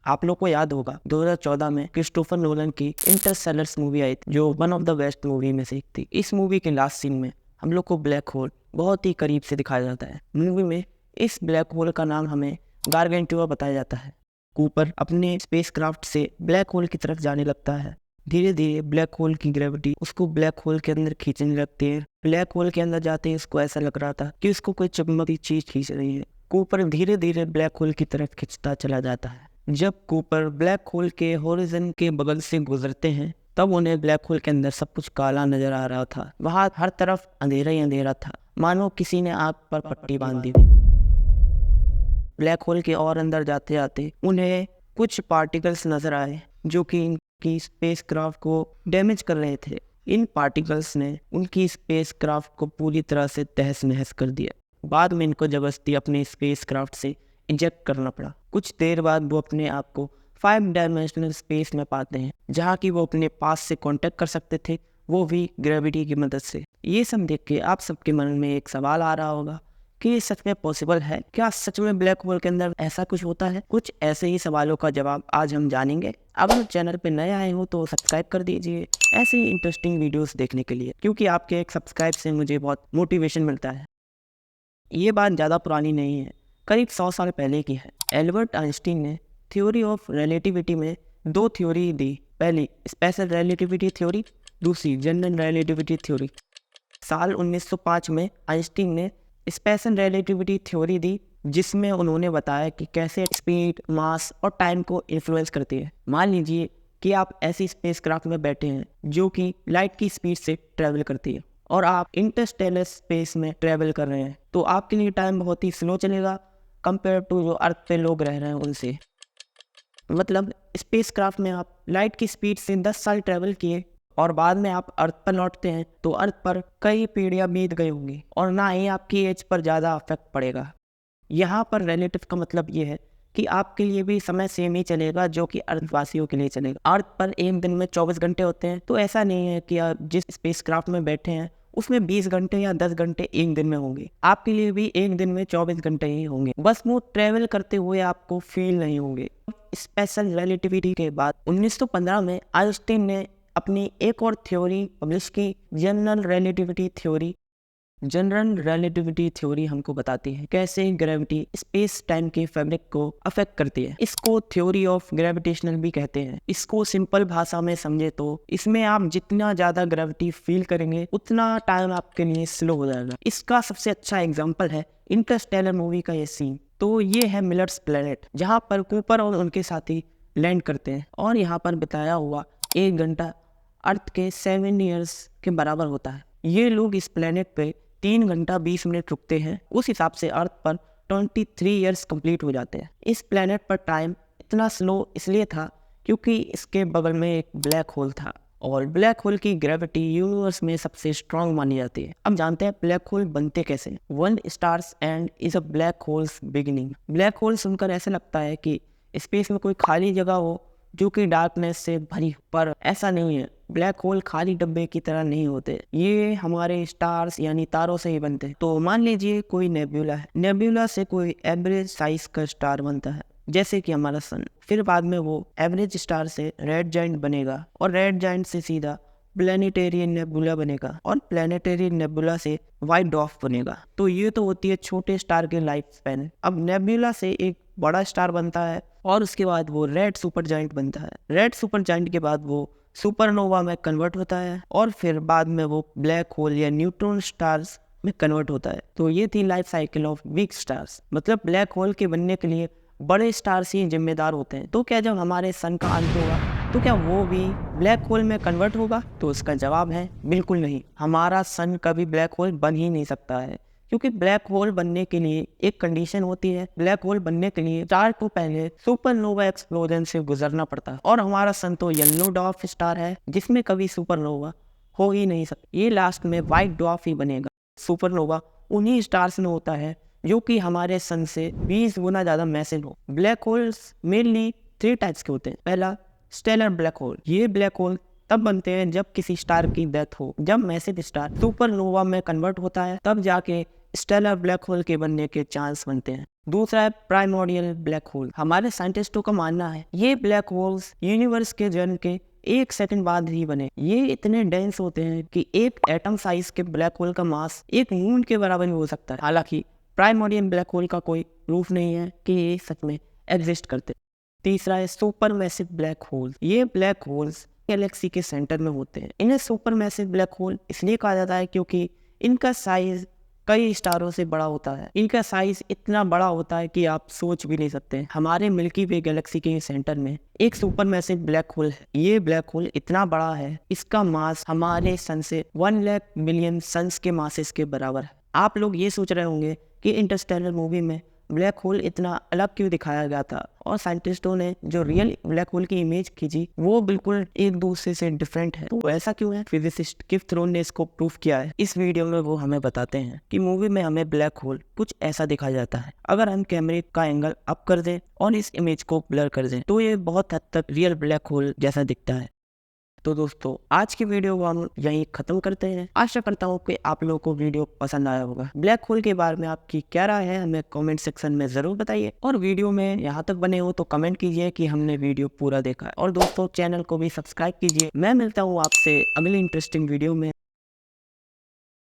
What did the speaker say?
आप लोग को याद होगा 2014 में क्रिस्टोफर नोलन की इंटरस्टेलर मूवी आई थी, जो one of the best movie में से एक थी। इस मूवी के लास्ट सीन में हम लोग को ब्लैक होल बहुत ही करीब से दिखाया जाता है। मूवी में इस ब्लैक होल का नाम हमें गारगेंटुआ बताया जाता है। कूपर अपने स्पेसक्राफ्ट से ब्लैक होल की तरफ जाने लगता है। धीरे धीरे ब्लैक होल की ग्रेविटी उसको ब्लैक होल के अंदर खींचने लगती है। ब्लैक होल के अंदर जाते ही उसको ऐसा लग रहा था कि उसको कोई चमकती चीज खींच रही है। कूपर धीरे धीरे ब्लैक होल की तरफ खिंचता चला जाता है। जब कूपर ब्लैक होल के होरिजन के बगल से गुजरते हैं तब उन्हें ब्लैक होल के अंदर सब कुछ काला नजर आ रहा था। वहां हर तरफ अंधेरा ही अंधेरा था, मानो किसी ने आग पर पट्टी बांध दी थी। ब्लैक होल के और अंदर जाते जाते उन्हें कुछ पार्टिकल्स नजर आए जो कि इनकी स्पेसक्राफ्ट को डैमेज कर रहे थे। इन पार्टिकल्स ने उनकी स्पेसक्राफ्ट को पूरी तरह से तहस नहस कर दिया। बाद में इनको जबरदस्ती अपने स्पेसक्राफ्ट से इंजेक्ट करना पड़ा। कुछ देर बाद वो अपने आप को 5 डायमेंशनल स्पेस में पाते हैं, जहाँ की वो अपने पास से कांटेक्ट कर सकते थे, वो भी ग्रेविटी की मदद से। ये सब देख के आप सबके मन में एक सवाल आ रहा होगा कि ये सच में पॉसिबल है क्या? सच में ब्लैक होल के अंदर ऐसा कुछ होता है? कुछ ऐसे ही सवालों का जवाब आज हम जानेंगे। अगर चैनल पे नए आए हो तो सब्सक्राइब कर दीजिए ऐसे ही इंटरेस्टिंग वीडियोस देखने के लिए, क्योंकि आपके एक सब्सक्राइब से मुझे बहुत मोटिवेशन मिलता है। ये बात ज़्यादा पुरानी नहीं है, करीब 100 साल पहले की है। एल्बर्ट आइंस्टीन ने थ्योरी ऑफ रिलेटिविटी में 2 थ्योरी दी। पहली स्पेशल रिलेटिविटी थ्योरी, दूसरी जनरल रिलेटिविटी थ्योरी। साल 1905 में आइंस्टीन ने स्पेशल रिलेटिविटी थ्योरी दी, जिसमें उन्होंने बताया कि कैसे स्पीड, मास और टाइम को इन्फ्लुएंस करती है। मान लीजिए कि आप ऐसी स्पेसक्राफ्ट में बैठे हैं जो कि लाइट की स्पीड से ट्रैवल करती है और आप इंटरस्टेलर स्पेस में ट्रैवल कर रहे हैं, तो आपके लिए टाइम बहुत ही स्लो चलेगा कंपेयर टू जो अर्थ पे लोग रह रहे हैं उनसे। मतलब स्पेसक्राफ्ट में आप लाइट की स्पीड से 10 साल ट्रैवल किए और बाद में आप अर्थ पर लौटते हैं तो अर्थ पर कई पीढ़ियां बीत गई होंगी और ना ही आपकी एज पर ज़्यादा इफेक्ट पड़ेगा। यहाँ पर रिलेटिव का मतलब ये है कि आपके लिए भी समय सेम ही चलेगा जो कि अर्थवासियों के लिए चलेगा। अर्थ पर एक दिन में 24 घंटे होते हैं, तो ऐसा नहीं है कि आप जिस स्पेसक्राफ्ट में बैठे हैं उसमें 20 घंटे या 10 घंटे एक दिन में होंगे। आपके लिए भी एक दिन में 24 घंटे ही होंगे, बस वो ट्रेवल करते हुए आपको फील नहीं होंगे। स्पेशल रिलेटिविटी के बाद 1915 में आइंस्टीन ने अपनी एक और थ्योरी पब्लिश की, general relativity theory. General relativity theory हमको बताती है कैसे ग्रेविटी स्पेस टाइम के फैब्रिक को अफेक्ट करती है। इसको थ्योरी ऑफ ग्रेविटेशनल भी कहते हैं। इसको सिंपल भाषा में समझे तो इसमें आप जितना ज़्यादा ग्रेविटी फील करेंगे उतना टाइम आपके लिए स्लो हो जाएगा। इसका सबसे अच्छा एग्जाम्पल है इंटरस्टेलर मूवी का ये सीन। तो ये है मिलर्स प्लेनेट, जहाँ पर कूपर और उनके साथी लैंड करते हैं और यहाँ पर बिताया हुआ 1 घंटा अर्थ के 7 ईयर्स के बराबर होता है। ये लोग इस प्लेनेट पे 3 घंटा 20 मिनट रुकते हैं, उस हिसाब से अर्थ पर 23 ईयर्स कंप्लीट हो जाते हैं। इस प्लेनेट पर टाइम इतना स्लो इसलिए था क्योंकि इसके बगल में एक ब्लैक होल था और ब्लैक होल की ग्रेविटी यूनिवर्स में सबसे स्ट्रांग मानी जाती है। अब जानते हैं ब्लैक होल बनते कैसे। One stars and is a black holes beginning. Black hole सुनकर ऐसा लगता है कि स्पेस में कोई खाली जगह हो जो कि डार्कनेस से भरी, पर ऐसा नहीं है। ब्लैक होल खाली डब्बे की तरह नहीं होते, ये हमारे स्टार्स यानी तारों से ही बनते हैं। तो मान लीजिए कोई नेब्यूला है, नेब्यूला से कोई एवरेज साइज का स्टार बनता है जैसे कि हमारा सन। फिर बाद में वो एवरेज स्टार से रेड जाइंट बनेगा और रेड जाइंट से सीधा प्लेनेटेरी नेबुला बनेगा और प्लेनेटेरी नेबुला से व्हाइट डॉर्फ बनेगा। तो ये तो होती है छोटे स्टार के लाइफ स्पैन। अब नेबुला से एक बड़ा स्टार बनता है और उसके बाद वो रेड सुपर जाइंट बनता है। रेड सुपर जाइंट के बाद वो सुपरनोवा में कन्वर्ट होता है और फिर बाद में वो ब्लैक होल या न्यूट्रॉन स्टार्स में कन्वर्ट होता है। तो ये थी life cycle of big stars. मतलब ब्लैक होल के बनने के लिए बड़े स्टार्स ही जिम्मेदार होते हैं। तो क्या जब हमारे सन का अंत होगा तो क्या वो भी ब्लैक होल में कन्वर्ट होगा? तो इसका जवाब है बिल्कुल नहीं। हमारा सन कभी ब्लैक होल बन ही नहीं सकता है, क्योंकि ब्लैक होल बनने के लिए एक कंडीशन होती है। ब्लैक होल बनने के लिए स्टार को पहले सुपरनोवा एक्सप्लोजन से गुजरना पड़ता है और हमारा सन तो येलो डॉर्फ स्टार है जिसमें कभी सुपरनोवा हो ही नहीं सकता। ये लास्ट में व्हाइट डॉर्फ ही बनेगा। सुपरनोवा उन्हीं स्टार्स में होता है जो कि हमारे सन से 20 गुना ज़्यादा मैसिव हो। ब्लैक होल्स मेनली 3 टाइप्स के होते हैं। पहला स्टेलर ब्लैक होल। ये ब्लैक होल तब बनते हैं जब किसी स्टार की डेथ हो। जब मैसिव स्टार सुपरनोवा में कन्वर्ट होता है तब जाके स्टेलर ब्लैक होल के बनने के चांस बनते हैं। दूसरा है प्राइमोर्डियल ब्लैक होल। हमारे साइंटिस्टों का मानना है ये ब्लैक होल्स यूनिवर्स के जन्म के 1 सेकंड बाद ही बने। ये इतने डेंस होते हैं कि एक एटम साइज के ब्लैक होल का मास एक मून के बराबर ही हो सकता है। हालांकि प्राइमोर्डियल ब्लैक होल का कोई प्रूफ नहीं है कि ये सच में एग्जिस्ट करते। तीसरा है सुपर मैसिव ब्लैक होल। ये ब्लैक होल्स गैलेक्सी के सेंटर में होते हैं। इन्हें सुपर मैसिव ब्लैक होल इसलिए कहा जाता है क्योंकि इनका साइज कई स्टारों से बड़ा होता है। इनका साइज इतना बड़ा होता है कि आप सोच भी नहीं सकते। हमारे मिल्की वे गैलेक्सी के सेंटर में एक सुपर मैसिव ब्लैक होल है। ये ब्लैक होल इतना बड़ा है, इसका मास हमारे सन से 1 लाख मिलियन सन्स के मासेस के बराबर है। आप लोग ये सोच रहे होंगे कि इंटरस्टेलर मूवी में ब्लैक होल इतना अलग क्यों दिखाया गया था, और साइंटिस्टों ने जो रियल ब्लैक होल की इमेज खींची वो बिल्कुल एक दूसरे से डिफरेंट है। तो ऐसा क्यों है? फिजिसिस्ट किप थ्रोन ने इसको प्रूफ किया है। इस वीडियो में वो हमें बताते हैं कि मूवी में हमें ब्लैक होल कुछ ऐसा दिखाया जाता है। अगर हम कैमरे का एंगल अप कर दें और इस इमेज को ब्लर कर दें तो ये बहुत हद तक रियल ब्लैक होल जैसा दिखता है। तो दोस्तों आज की वीडियो को हम यहीं खत्म करते हैं। आशा करता हूँ कि आप लोगों को वीडियो पसंद आया होगा। ब्लैक होल के बारे में आपकी क्या राय है हमें कमेंट सेक्शन में जरूर बताइए, और वीडियो में यहाँ तक बने हो तो कमेंट कीजिए कि हमने वीडियो पूरा देखा है। और दोस्तों चैनल को भी सब्सक्राइब कीजिए। मैं मिलता हूँ आपसे अगली इंटरेस्टिंग वीडियो में।